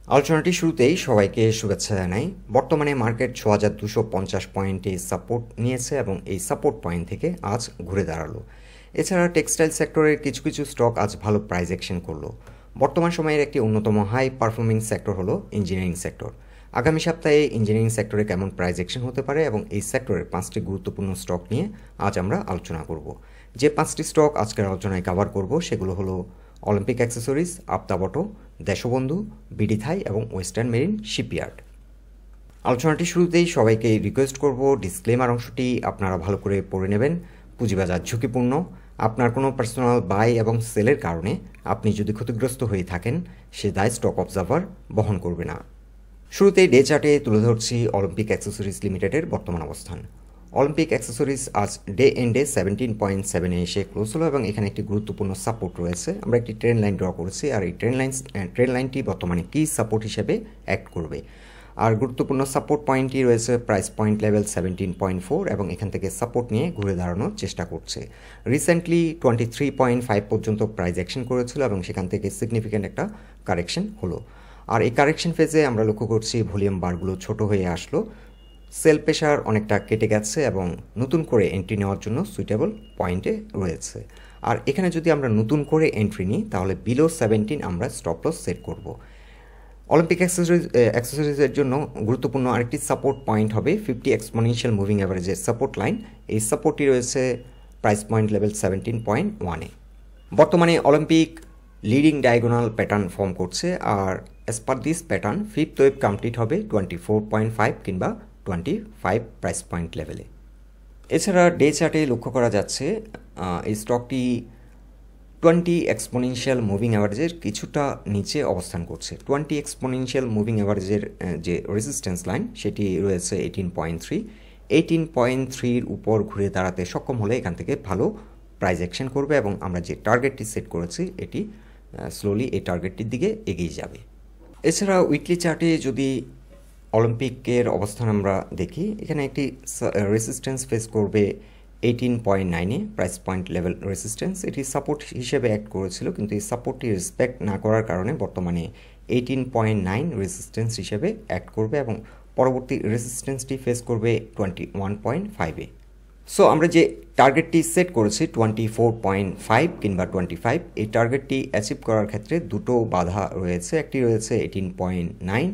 আলোচনাটি শুরুতেই সবাইকে শুভেচ্ছা জানাই। বর্তমানে মার্কেট ৬,২৫০ পয়েন্টে সাপোর্ট নিয়েছে এবং এই সাপোর্ট পয়েন্ট থেকে আজ ঘুরে দাঁড়ালো। এছাড়া টেক্সটাইল সেক্টরের কিছু কিছু স্টক আজ ভালো প্রাইস অ্যাকশন করলো। বর্তমান সময়ের একটি অন্যতম হাই পারফর্মিং সেক্টর হলো ইঞ্জিনিয়ারিং সেক্টর। আগামী সপ্তাহে ইঞ্জিনিয়ারিং সেক্টরে কেমন প্রাইস অ্যাকশন হতে পারে এবং এই সেক্টরের 5টি গুরুত্বপূর্ণ স্টক নিয়ে আজ আমরা আলোচনা করব। যে 5টি স্টক আজকের আলোচনায় কভার করব সেগুলো হলো অলিম্পিক অ্যাক্সেসরিজ, আফতাবটো, দেশবন্ধু, বিডিথাই এবং ওয়েস্টার্ন মেরিন শিপইয়ার্ড। আলোচনাটি শুরুতেই সবাইকে রিকোয়েস্ট করব ডিসক্লেমার অংশটি আপনারা ভালো করে পড়ে নেবেন। পুঁজিবাজার ঝুঁকিপূর্ণ। আপনার কোনো পার্সোনাল বাই এবং সেলের কারণে আপনি যদি ক্ষতিগ্রস্ত হয়ে থাকেন সে দায় স্টক অবজার্ভার বহন করবে না। শুরুতেই ডে চার্টে তুলে ধরছি অলিম্পিক অ্যাক্সেসরিজ লিমিটেডের বর্তমান অবস্থান। অলিম্পিক অ্যাক্সেসরিজ আজ ডে এন্ডে 17.7 এসে ক্লোজ হলো এবং এখানে একটি গুরুত্বপূর্ণ সাপোর্ট রয়েছে। আমরা একটি ট্রেন্ড লাইন ড্র করেছি আর এই ট্রেন্ড লাইনটি বর্তমানে কি সাপোর্ট হিসেবে অ্যাক্ট করবে। আর গুরুত্বপূর্ণ সাপোর্ট পয়েন্টটি রয়েছে প্রাইস পয়েন্ট লেভেল 17.4 এবং এখান থেকে সাপোর্ট নিয়ে ঘুরে দাঁড়ানোর চেষ্টা করছে। রিসেন্টলি 23.5 পর্যন্ত প্রাইস অ্যাকশন করেছিল এবং সেখান থেকে সিগনিফিক্যান্ট একটা কারেকশন হলো। আর এই কারেকশন ফেজে আমরা লক্ষ্য করছি ভলিউম বারগুলো ছোট হয়ে আসলো, সেল প্রেশার অনেকটা কেটে গেছে এবং নতুন করে এন্ট্রি নেওয়ার জন্য সুইটেবল পয়েন্টে রয়েছে। আর এখানে যদি আমরা নতুন করে এন্ট্রি নিই তাহলে বিলো 17 আমরা স্টপ লস সেট করব। অলিম্পিক অ্যাক্সেসরিজের জন্য গুরুত্বপূর্ণ আরেকটি সাপোর্ট পয়েন্ট হবে 50 এক্সপোনেনশিয়াল মুভিং অ্যাভারেজের সাপোর্ট লাইন। এই সাপোর্টটি রয়েছে প্রাইস পয়েন্ট লেভেল 17.1-এ। বর্তমানে Olympic leading diagonal pattern form করছে আর as per this pattern fifth wave complete হবে 24.5 কিংবা 25 প্রাইস পয়েন্ট লেভেলে। এছাড়া ডে চার্টে লক্ষ্য করা যাচ্ছে এই স্টকটি 20 এক্সপোনেনশিয়াল মুভিং অ্যাভারেজের কিছুটা নিচে অবস্থান করছে। 20 এক্সপোনেনশিয়াল মুভিং অ্যাভারেজের যে রেজিস্ট্যান্স লাইন সেটি রয়েছে 18.3। 18.3-র উপর ঘুরে দাঁড়াতে সক্ষম হলে এখান থেকে ভালো প্রাইস অ্যাকশন করবে এবং আমরা যে টার্গেটটি সেট করেছি এটি স্লোলি এই টার্গেটটির দিকে এগিয়ে যাবে। এছাড়া উইকলি চার্টে যদি অলিম্পিকের অবস্থান আমরা দেখি, এখানে একটি রেসিস্ট্যান্স ফেস করবে 18.9-এ প্রাইস পয়েন্ট লেভেল রেসিস্ট্যান্স। এটি সাপোর্ট হিসেবে অ্যাক্ট করেছিল কিন্তু এই সাপোর্টটি রেসপেক্ট না করার কারণে বর্তমানে 18.9 রেসিস্ট্যান্স হিসেবে অ্যাক্ট করবে এবং পরবর্তী রেসিস্ট্যান্সটি ফেস করবে 21.5-এ। সো আমরা যে টার্গেটটি সেট করেছি 24.5 কিংবা 25, এই টার্গেটটি অ্যাচিভ করার ক্ষেত্রে দুটো বাধা রয়েছে। একটি রয়েছে 18.9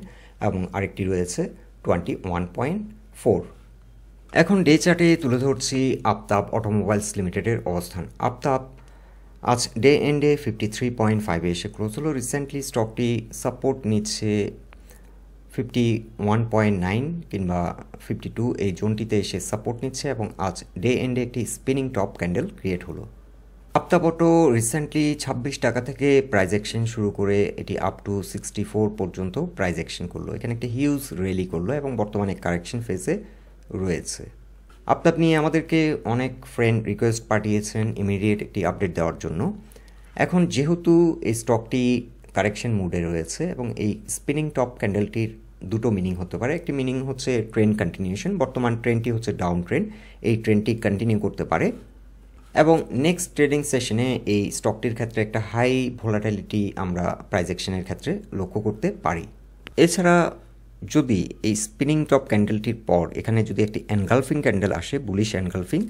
এবং আরেকটি রয়েছে 21.4। এখন ডে চার্টে তুলে ধরছি আফতাব অটোমোবাইলস লিমিটেডের অবস্থান। আফতাব আজ ডে এন্ডে 53.5-এ এসে ক্লোজ হলো। রিসেন্টলি স্টকটি সাপোর্ট নিচ্ছে 51.9 কিংবা 52 এই জোনটিতে এসে সাপোর্ট নিচ্ছে এবং আজ ডে এন্ডে একটি স্পিনিং টপ ক্যান্ডেল ক্রিয়েট হলো। আফতাবটো রিসেন্টলি 26 টাকা থেকে প্রাইস অ্যাকশন শুরু করে এটি আপ টু 64 পর্যন্ত প্রাইস অ্যাকশন করলো। এখানে একটি হিউজ র্যালি করলো এবং বর্তমানে কারেকশন ফেজে রয়েছে। আফতাব নিয়ে আমাদেরকে অনেক ফ্রেন্ড রিকোয়েস্ট পাঠিয়েছেন ইমিডিয়েট একটি আপডেট দেওয়ার জন্য। এখন যেহেতু এই স্টকটি কারেকশন মুডে রয়েছে এবং এই স্পিনিং টপ ক্যান্ডেলটির দুটো মিনিং হতে পারে। একটি মিনিং হচ্ছে ট্রেন্ড কন্টিনিউশন, বর্তমান ট্রেন্ডটি হচ্ছে ডাউন ট্রেন্ড, এই ট্রেন্ডটি কন্টিনিউ করতে পারে এবং নেক্সট ট্রেডিং সেশনে এই স্টকটির ক্ষেত্রে একটা হাই ভোলাটিলিটি আমরা প্রাইস অ্যাকশনের ক্ষেত্রে লক্ষ্য করতে পারি। এছাড়া যদি এই স্পিনিং টপ ক্যান্ডেলটির পর এখানে যদি একটি এনগালফিং ক্যান্ডেল আসে, বুলিশ এনগালফিং,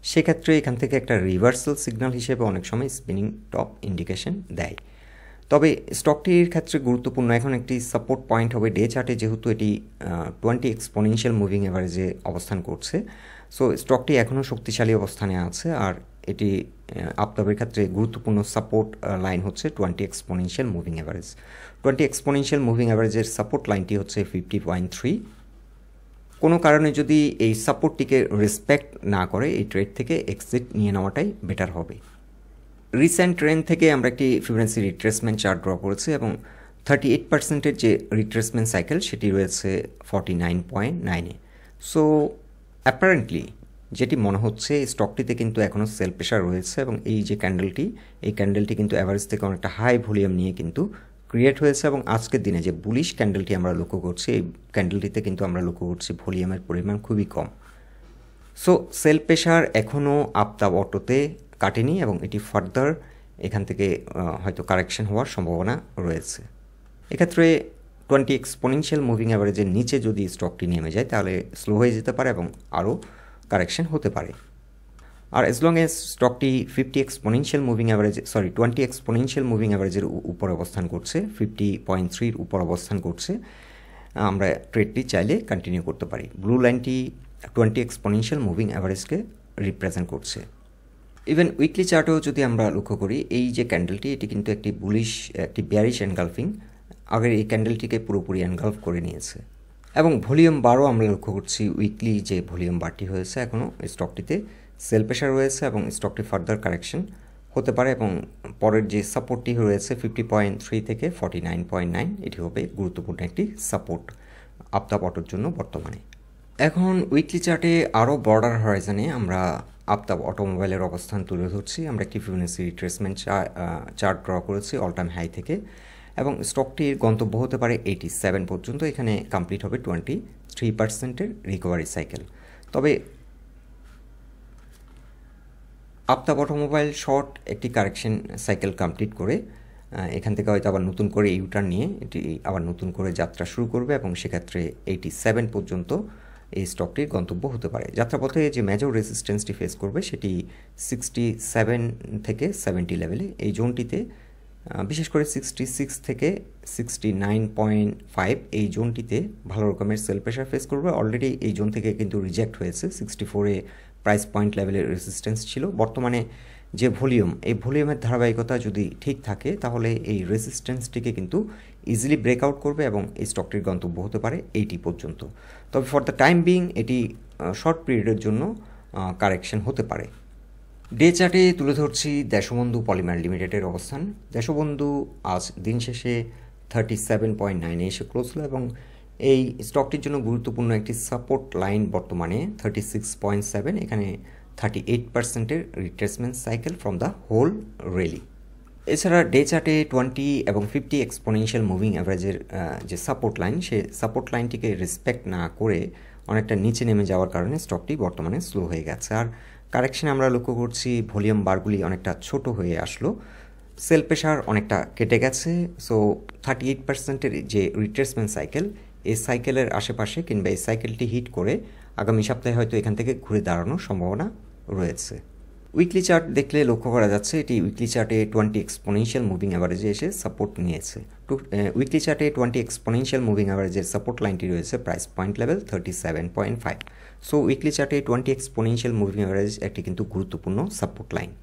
সেক্ষেত্রে এখান থেকে একটা রিভার্সাল সিগন্যাল হিসেবে অনেক সময় স্পিনিং টপ ইন্ডিকেশন দেয়। তবে স্টকটির ক্ষেত্রে গুরুত্বপূর্ণ এখন একটি সাপোর্ট পয়েন্ট হবে ডে চার্টে, যেহেতু এটি 20 এক্সপোনেনশিয়াল মুভিং অ্যাভারেজে অবস্থান করছে। সো স্টকটি এখনও শক্তিশালী অবস্থানে আছে আর এটি আফতাবের ক্ষেত্রে গুরুত্বপূর্ণ সাপোর্ট লাইন হচ্ছে 20 exponential moving average. 20 exponential moving অ্যাভারেজের সাপোর্ট লাইনটি হচ্ছে 50.3। কোনো কারণে যদি এই সাপোর্টটিকে রেসপেক্ট না করে এই ট্রেড থেকে এক্সিট নিয়ে নেওয়াটাই বেটার হবে। রিসেন্ট ট্রেন্ড থেকে আমরা একটি ফিবোনাচি রিট্রেসমেন্ট চার্ট ড্র করেছি এবং 38%-এর যে রিট্রেসমেন্ট সাইকেল সেটি রয়েছে 49.9-এ। সো অ্যাপারেন্টলি যেটি মনে হচ্ছে স্টকটিতে কিন্তু এখনও সেল প্রেশার রয়েছে এবং এই যে ক্যান্ডেলটি, এই ক্যান্ডেলটি কিন্তু অ্যাভারেজ থেকে অনেকটা হাই ভলিউম নিয়ে কিন্তু ক্রিয়েট হয়েছে এবং আজকের দিনে যে বুলিশ ক্যান্ডেলটি আমরা লক্ষ্য করছি, এই ক্যান্ডেলটিতে কিন্তু আমরা লক্ষ্য করছি ভলিউমের পরিমাণ খুবই কম। সো সেল প্রেশার এখনও আফতাব অটোতে কাটেনি এবং এটি ফার্দার এখান থেকে হয়তো কারেকশন হওয়ার সম্ভাবনা রয়েছে। এক্ষেত্রে 20 এক্সপোনেনশিয়াল মুভিং অ্যাভারেজের নিচে যদি স্টকটি নেমে যায় তাহলে স্লো হয়ে যেতে পারে এবং আরও কারেকশন হতে পারে। আর অ্যাজ লং এজ স্টকটি 20 এক্সপোনেনশিয়াল মুভিং অ্যাভারেজের উপর অবস্থান করছে, 50.3 উপর অবস্থান করছে, আমরা ট্রেডটি চাইলে কন্টিনিউ করতে পারি। ব্লু লাইনটি 20 এক্সপোনেনশিয়াল মুভিং অ্যাভারেজকে রিপ্রেজেন্ট করছে। ইভেন উইকলি চার্টেও যদি আমরা লক্ষ্য করি, এই যে ক্যান্ডেলটি এটি কিন্তু একটি বেয়ারিশ এনগালফিং, আগের এই ক্যান্ডেলটিকে পুরোপুরি এনগালফ করে নিয়েছে। এবং ভলিউম বারও আমরা লক্ষ্য করছি, উইকলি যে ভলিউম বারটি হয়েছে এখনও স্টকটিতে সেল প্রেশার রয়েছে এবং স্টকটি ফার্দার কারেকশন হতে পারে এবং পরের যে সাপোর্টটি রয়েছে 50.3 থেকে 49.9, এটি হবে গুরুত্বপূর্ণ একটি সাপোর্ট আফতাব অটোর জন্য বর্তমানে। এখন উইকলি চার্টে আরও বর্ডার হরাইজনে আমরা আফতাব অটোমোবাইলের অবস্থান তুলে ধরছি। আমরা একটি ফিবোনাচি রিট্রেসমেন্ট চার্ট ড্র করেছি অল টাইম হাই থেকে, এবং স্টকটির গন্তব্য হতে পারে 87 পর্যন্ত। এখানে কমপ্লিট হবে 23% রিকভারি সাইকেল। তবে আফতাব অটোমোবাইল শর্ট একটি কারেকশন সাইকেল কমপ্লিট করে এখান থেকে হয়তো আবার নতুন করে ইউটার্ন নিয়ে এটি আবার নতুন করে যাত্রা শুরু করবে এবং সেক্ষেত্রে 87 পর্যন্ত এই স্টকটির গন্তব্য হতে পারে। যাত্রাপথে যে মেজর রেজিস্ট্যান্সটি ফেস করবে সেটি 67 থেকে 70 লেভেলে। এই জোনটিতে বিশেষ করে 66 থেকে 69.5 এই জোনটিতে ভালো রকমের সেল প্রেশার ফেস করবে। অলরেডি এই জোন থেকে কিন্তু রিজেক্ট হয়েছে। 64-এ প্রাইস পয়েন্ট লেভেলের রেজিস্ট্যান্স ছিল। বর্তমানে যে ভলিউম, এই ভলিউমের ধারাবাহিকতা যদি ঠিক থাকে তাহলে এই রেজিস্ট্যান্সটিকে কিন্তু ইজিলি ব্রেকআউট করবে এবং এই স্টকটির গন্তব্য হতে পারে 80 পর্যন্ত। তবে ফর দ্য টাইম বিং এটি শর্ট পিরিয়ডের জন্য কারেকশন হতে পারে। ডে চার্টে তুলে ধরছি দেশবন্ধু পলিমার লিমিটেডের অবস্থান। দেশবন্ধু আজ দিন শেষে 37.9 এসে ক্লোজ হলো এবং এই স্টকটির জন্য গুরুত্বপূর্ণ একটি সাপোর্ট লাইন বর্তমানে 36.7, এখানে 38%-এর retracement cycle from the whole rally. এছাড়া ডে চার্টে 20 এবং 50 এক্সপোনেনশিয়াল মুভিং অ্যাভারেজের যে সাপোর্ট লাইন, সে সাপোর্ট লাইনটিকে রেসপেক্ট না করে অনেকটা নিচে নেমে যাওয়ার কারণে স্টকটি বর্তমানে স্লো হয়ে গেছে। আর কারেকশন আমরা লক্ষ্য করছি ভলিউম বারগুলি অনেকটা ছোট হয়ে আসলো, সেল প্রেশার অনেকটা কেটে গেছে। সো 38%-এর যে রিট্রেসমেন্ট সাইকেল, এই সাইকেলের আশেপাশে কিংবা এই সাইকেলটি হিট করে আগামী সপ্তাহে হয়তো এখান থেকে ঘুরে দাঁড়ানোর সম্ভাবনা রয়েছে। উইকলি চার্ট দেখলে লক্ষ্য করা যাচ্ছে এটি উইকলি চার্টে 20 এক্সপোনেনশিয়াল মুভিং অ্যাভারেজে এসে সাপোর্ট নিয়েছে। উইকলি চার্টে 20 এক্সপোনেনশিয়াল মুভিং অ্যাভারেজের সাপোর্ট লাইনটি রয়েছে price point level 37.5। So weekly চার্টে 20 এক্সপোনেনশিয়াল মুভিং অ্যাভারেজ একটি কিন্তু গুরুত্বপূর্ণ সাপোর্ট লাইন।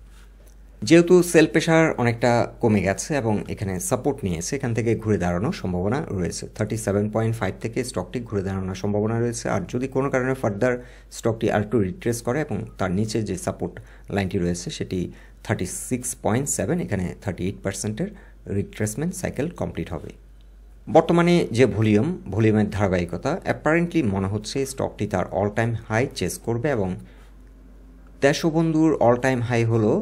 যেহেতু সেল প্রেশার অনেকটা কমে গেছে এবং এখানে সাপোর্ট নিয়েছে, এখান থেকে ঘুরে দাঁড়ানোর সম্ভাবনা রয়েছে। 37.5 থেকে স্টকটি ঘুরে দাঁড়ানোর সম্ভাবনা রয়েছে। আর যদি কোনো কারণে ফার্দার স্টকটি আর একটু রিট্রেস করে এবং তার নিচে যে সাপোর্ট লাইনটি রয়েছে সেটি 36.7, এখানে 38%-এর রিট্রেসমেন্ট সাইকেল কমপ্লিট হবে। বর্তমানে যে ভলিউমের ধারাবাহিকতা, অ্যাপারেন্টলি মনে হচ্ছে স্টকটি তার অল টাইম হাই চেস করবে এবং দেশবন্ধুর অল টাইম হাই হলো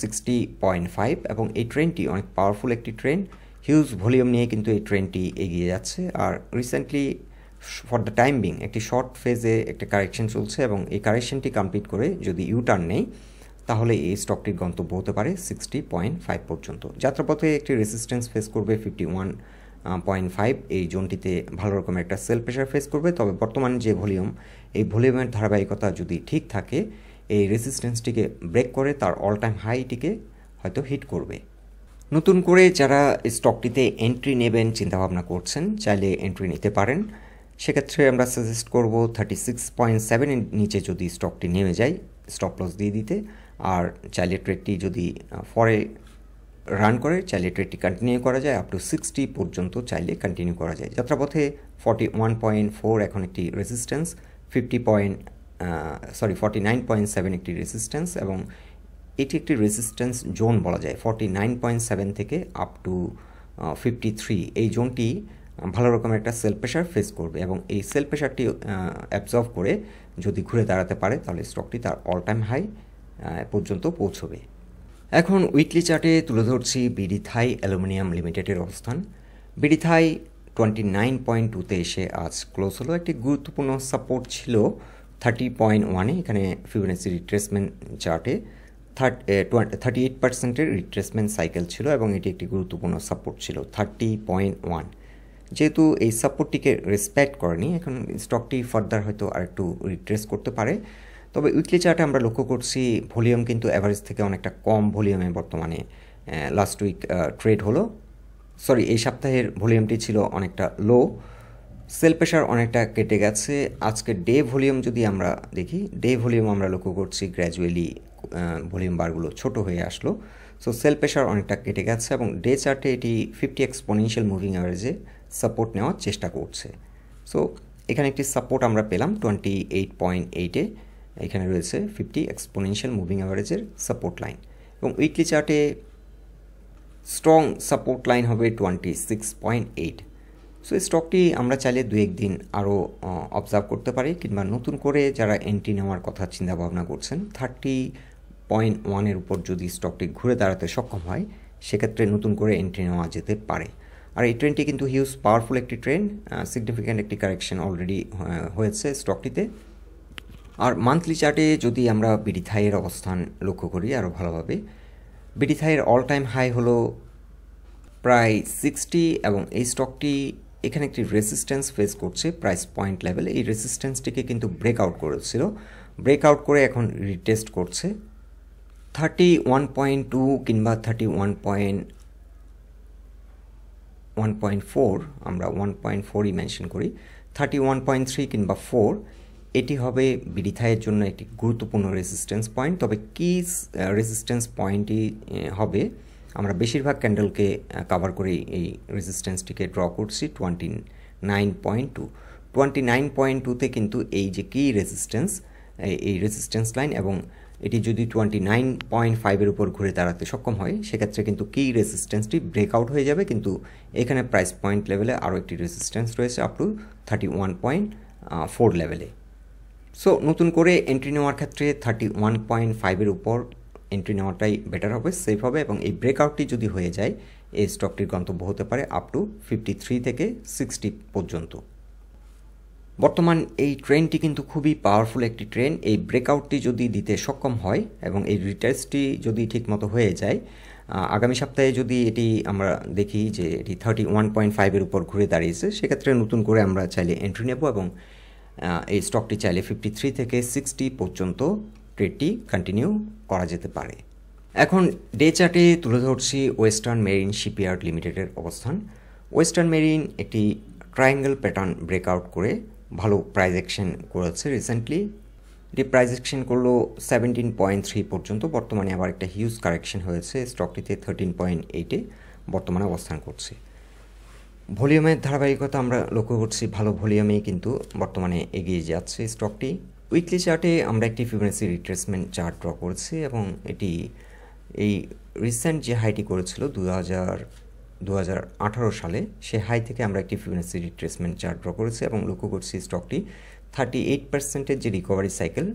60.5 এবং এই ট্রেন্ডটি অনেক পাওয়ারফুল একটি ট্রেন্ড, হিউজ ভলিউম নিয়ে কিন্তু এই ট্রেন্ডটি এগিয়ে যাচ্ছে। আর recently for the time being একটি শর্ট ফেজে একটা কারেকশন চলছে এবং এই কারেকশনটি কমপ্লিট করে যদি ইউটার্ন নেই তাহলে এই স্টকটির গন্তব্য হতে পারে 60.5 পর্যন্ত। যাত্রাপথে একটি রেজিস্ট্যান্স ফেস করবে 51.5, এই জোনটিতে ভালো রকমের একটা সেল প্রেশার ফেস করবে। তবে বর্তমানে যে ভলিউম, এই ভলিউমের ধারাবাহিকতা যদি ঠিক থাকে এই রেজিস্ট্যান্সটিকে ব্রেক করে তার অল টাইম হাইটিকে হয়তো হিট করবে। নতুন করে যারা স্টকটিতে এন্ট্রি নেবেন চিন্তাভাবনা করছেন, চাইলে এন্ট্রি নিতে পারেন। সেক্ষেত্রে আমরা সাজেস্ট করব 36.7-এর নিচে যদি স্টকটি নেমে যায় স্টপ লস দিয়ে দিতে, আর চাইলে ট্রেডটি যদি পরে রান করে চাইলে ট্রেডটি কন্টিনিউ করা যায়, আপ টু 60 পর্যন্ত চাইলে কন্টিনিউ করা যায়। যাত্রাপথে 41.4 এখন একটি রেজিস্ট্যান্স, 49.7 একটি রেজিস্ট্যান্স এবং এটি একটি রেজিস্ট্যান্স জোন বলা যায়। 49.7 থেকে আপ টু 53 এই জোনটি ভালো রকমের একটা সেল প্রেশার ফেস করবে এবং এই সেল প্রেশারটি অ্যাবজর্ব করে যদি ঘুরে দাঁড়াতে পারে তাহলে স্টকটি তার অল টাইম হাই পর্যন্ত পৌঁছবে। এখন উইকলি চার্টে তুলে ধরছি বিডিথাই অ্যালুমিনিয়াম লিমিটেডের অবস্থান। বিডিথাই 29.2-তে এসে আজ ক্লোজ হলো। একটি গুরুত্বপূর্ণ সাপোর্ট ছিল 30.1-এ, এখানে ফিবোনাচি রিট্রেসমেন্ট চার্টে 38%-এর রিট্রেসমেন্ট সাইকেল ছিল এবং এটি একটি গুরুত্বপূর্ণ সাপোর্ট ছিল 30.1। যেহেতু এই সাপোর্টটিকে রেসপেক্ট করেনি, এখন স্টকটি ফার্দার হয়তো আরেকটু রিট্রেস করতে পারে। তবে উইকলি চার্টে আমরা লক্ষ্য করছি ভলিউম কিন্তু অ্যাভারেজ থেকে অনেকটা কম ভলিউমে বর্তমানে লাস্ট উইক ট্রেড হলো। এই সপ্তাহের ভলিউমটি ছিল অনেকটা লো, সেল প্রেশার অনেকটা কেটে গেছে। আজকে ডে ভলিউম যদি আমরা দেখি, ডে ভলিউম আমরা লক্ষ্য করছি গ্র্যাজুয়ালি ভলিউম বারগুলো ছোট হয়ে আসলো। সেল প্রেশার অনেকটা কেটে গেছে এবং ডে চার্টে এটি 50 এক্সপোনেনশিয়াল মুভিং অ্যাভারেজে সাপোর্ট নেওয়ার চেষ্টা করছে। এখানে একটি সাপোর্ট আমরা পেলাম 28.8-এ, এখানে রয়েছে 50 এক্সপোনেনশিয়াল মুভিং অ্যাভারেজের সাপোর্ট লাইন এবং উইকলি চার্টে স্ট্রং সাপোর্ট লাইন হবে 26.8। এই স্টকটি আমরা চাইলে 2-1 দিন আরও অবজার্ভ করতে পারি, কিংবা নতুন করে যারা এন্ট্রি নেওয়ার কথা চিন্তা ভাবনা করছেন 30.1-এর উপর যদি স্টকটি ঘুরে দাঁড়াতে সক্ষম হয় সেক্ষেত্রে নতুন করে এন্ট্রি নেওয়া যেতে পারে। আর এই ট্রেন্ডটি কিন্তু হিউজ পাওয়ারফুল একটি ট্রেন্ড, সিগনিফিক্যান্ট একটি কারেকশন অলরেডি হয়েছে স্টকটিতে। আর মান্থলি চার্টে যদি আমরা বিডিথাইয়ের অবস্থান লক্ষ্য করি আরও ভালোভাবে, বিডিথাইয়ের অল টাইম হাই হলো প্রায় 60 এবং এই স্টকটি এখানে একটি রেজিস্ট্যান্স ফেস করছে প্রাইস পয়েন্ট লেভেলে। এই রেজিস্ট্যান্সটিকে কিন্তু ব্রেকআউট করেছিল, ব্রেকআউট করে এখন রিটেস্ট করছে 31.2 কিংবা 31.4, আমরা 1.4ই মেনশন করি, 31.3 কিংবা 4 এটি হবে বিডিথাইয়ের জন্য একটি গুরুত্বপূর্ণ রেজিস্ট্যান্স পয়েন্ট। তবে কি রেজিস্ট্যান্স পয়েন্টই হবে, আমরা বেশিরভাগ ক্যান্ডেলকে কভার করে এই রেজিস্ট্যান্সটিকে ড্র করছি 29.2। 29.2-তে কিন্তু এই যে কি রেজিস্ট্যান্স, এই রেজিস্ট্যান্স লাইন, এবং এটি যদি 29.5-এর উপর ঘুরে দাঁড়াতে সক্ষম হয় সেক্ষেত্রে কিন্তু কি রেজিস্ট্যান্সটি ব্রেকআউট হয়ে যাবে। কিন্তু এখানে প্রাইস পয়েন্ট লেভেলে আরও একটি রেজিস্ট্যান্স রয়েছে আপ টু 31.4 লেভেলে। নতুন করে এন্ট্রি নেওয়ার ক্ষেত্রে 31.5-এর উপর এন্ট্রি নেওয়াটাই বেটার হবে, সেফ হবে, এবং এই ব্রেকআউটটি যদি হয়ে যায় এই স্টকটির গন্তব্য হতে পারে আপ টু 53 থেকে 60 পর্যন্ত। বর্তমান এই ট্রেন্ডটি কিন্তু খুবই পাওয়ারফুল একটি ট্রেন্ড। এই ব্রেকআউটটি যদি দিতে সক্ষম হয় এবং এই রিটেস্টটি যদি ঠিকমতো হয়ে যায়, আগামী সপ্তাহে যদি এটি আমরা দেখি যে এটি 31.5-এর উপর ঘুরে দাঁড়িয়েছে, সেক্ষেত্রে নতুন করে আমরা চাইলে এন্ট্রি নেব এবং এই স্টকটি চাইলে 53 থেকে 60 পর্যন্ত ট্রেডটি কন্টিনিউ করা যেতে পারে। এখন ডে চার্টে তুলে ধরছি ওয়েস্টার্ন মেরিন শিপইয়ার্ড লিমিটেডের অবস্থান। ওয়েস্টার্ন মেরিন একটি ট্রায়াঙ্গেল প্যাটার্ন ব্রেকআউট করে ভালো প্রাইস অ্যাকশন করেছে রিসেন্টলি। এটি প্রাইস অ্যাকশন করলো 17.3 পর্যন্ত, বর্তমানে আবার একটা হিউজ কারেকশন হয়েছে, স্টকটিতে 13.8-এ বর্তমানে অবস্থান করছে। ভলিউমের ধারাবাহিকতা আমরা লক্ষ্য করছি, ভালো ভলিউমেই কিন্তু বর্তমানে এগিয়ে যাচ্ছে স্টকটি। উইকলি চার্টে আমরা একটি ফিবোনাচি রিট্রেসমেন্ট চার্ট ড্র করেছি এবং এটি এই রিসেন্ট যে হাইটি করেছিল 2018 সালে, সে হাই থেকে আমরা একটি ফিবোনাচি রিট্রেসমেন্ট চার্ট ড্র করেছি এবং লক্ষ্য করছি স্টকটি 38%-এর যে রিকভারি সাইকেল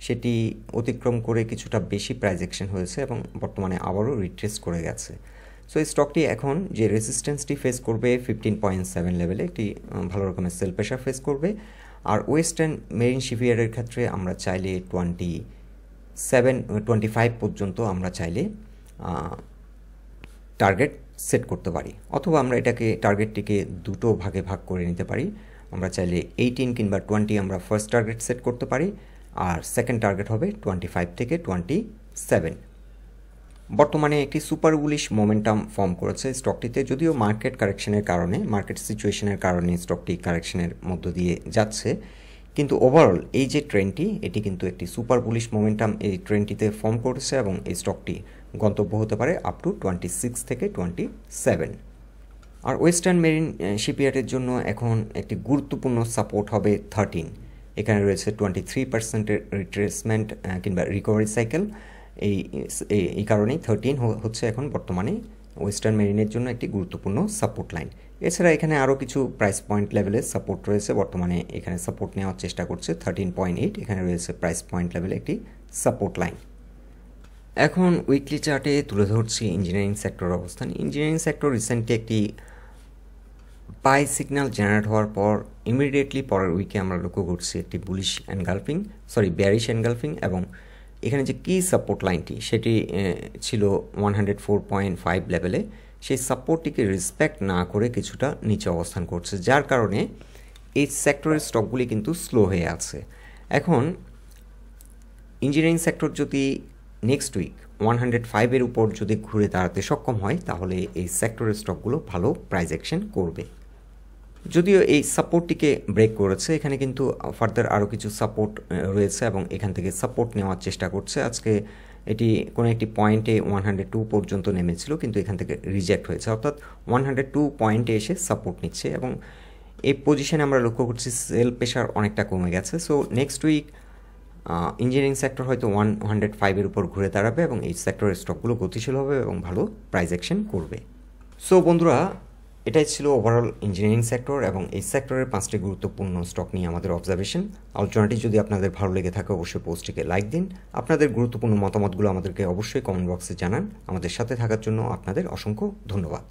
সেটি অতিক্রম করে কিছুটা বেশি প্রাইস অ্যাকশন হয়েছে এবং বর্তমানে আবারও রিট্রেস করে গেছে। এই স্টকটি এখন যে রেজিস্ট্যান্সটি ফেস করবে 15.7 লেভেলে, একটি ভালো রকমের সেল প্রেশার ফেস করবে। আর ওয়েস্টার্ন মেরিন শিপইয়ার্ডের ক্ষেত্রে আমরা চাইলে 25 পর্যন্ত আমরা চাইলে টার্গেট সেট করতে পারি, অথবা আমরা এটাকে টার্গেটটিকে দুটো ভাগে ভাগ করে নিতে পারি। আমরা চাইলে 18 কিংবা 20 আমরা ফার্স্ট টার্গেট সেট করতে পারি, আর সেকেন্ড টার্গেট হবে 25 থেকে 27। বর্তমানে একটি সুপার বুলিশ মোমেন্টাম ফর্ম করেছে স্টকটিতে, যদিও মার্কেট কারেকশনের কারণে, মার্কেট সিচুয়েশনের কারণে স্টকটি কারেকশনের মধ্য দিয়ে যাচ্ছে, কিন্তু ওভারঅল এই যে ট্রেন্ডটি, এটি কিন্তু একটি সুপার বুলিশ মোমেন্টাম এই ট্রেন্ডটিতে ফর্ম করেছে এবং এই স্টকটি গন্তব্য হতে পারে আপ টু 26 থেকে 27। আর ওয়েস্টার্ন মেরিন শিপইয়ার্ডের জন্য এখন একটি গুরুত্বপূর্ণ সাপোর্ট হবে 13। এখানে রয়েছে 23%-এর রিট্রেসমেন্ট কিংবা রিকভারি সাইকেল। এই কারণেই 13 হচ্ছে এখন বর্তমানে ওয়েস্টার্ন মেরিনের জন্য একটি গুরুত্বপূর্ণ সাপোর্ট লাইন। এছাড়া এখানে আরও কিছু প্রাইস পয়েন্ট লেভেলে সাপোর্ট রয়েছে, বর্তমানে এখানে সাপোর্ট নেওয়ার চেষ্টা করছে 13.8, এখানে রয়েছে প্রাইস পয়েন্ট লেভেলে একটি সাপোর্ট লাইন। এখন উইকলি চার্টে তুলে ধরছি ইঞ্জিনিয়ারিং সেক্টর অবস্থান। ইঞ্জিনিয়ারিং সেক্টর রিসেন্টলি একটি বাই সিগন্যাল জেনারেট হওয়ার পর ইমিডিয়েটলি পরের উইকে আমরা লক্ষ্য করছি একটি বেয়ারিশ এনগালফিং এবং এখানে যে কি সাপোর্ট লাইনটি সেটি ছিল 104.5 লেভেলে, সেই সাপোর্টটিকে রেসপেক্ট না করে কিছুটা নিচে অবস্থান করছে, যার কারণে এই সেক্টরের স্টকগুলি কিন্তু স্লো হয়ে আছে। এখন ইঞ্জিনিয়ারিং সেক্টর যদি নেক্সট উইক 105-এর উপর যদি ঘুরে দাঁড়াতে সক্ষম হয়, তাহলে এই সেক্টরের স্টকগুলো ভালো প্রাইস অ্যাকশন করবে। যদিও এই সাপোর্টটিকে ব্রেক করেছে, এখানে কিন্তু ফার্দার আরও কিছু সাপোর্ট রয়েছে এবং এখান থেকে সাপোর্ট নেওয়ার চেষ্টা করছে। আজকে এটি কোনো একটি পয়েন্টে 102 পর্যন্ত নেমেছিল, কিন্তু এখান থেকে রিজেক্ট হয়েছে, অর্থাৎ 102 পয়েন্টে এসে সাপোর্ট নিচ্ছে এবং এই পজিশনে আমরা লক্ষ্য করছি সেল প্রেশার অনেকটা কমে গেছে। So next week engineering sector হয়তো 105-এর উপর ঘুরে দাঁড়াবে এবং এই সেক্টরের স্টকগুলো গতিশীল হবে এবং ভালো প্রাইস অ্যাকশন করবে। সো বন্ধুরা, এটাই ছিল ওভারঅল ইঞ্জিনিয়ারিং সেক্টর এবং এই সেক্টরের 5টি গুরুত্বপূর্ণ স্টক নিয়ে আমাদের অবজারভেশন। আলোচনাটি যদি আপনাদের ভালো লেগে থাকে অবশ্যই পোস্টটিকে লাইক দিন। আপনাদের গুরুত্বপূর্ণ মতামতগুলো আমাদেরকে অবশ্যই কমেন্ট বক্সে জানান। আমাদের সাথে থাকার জন্য আপনাদের অসংখ্য ধন্যবাদ।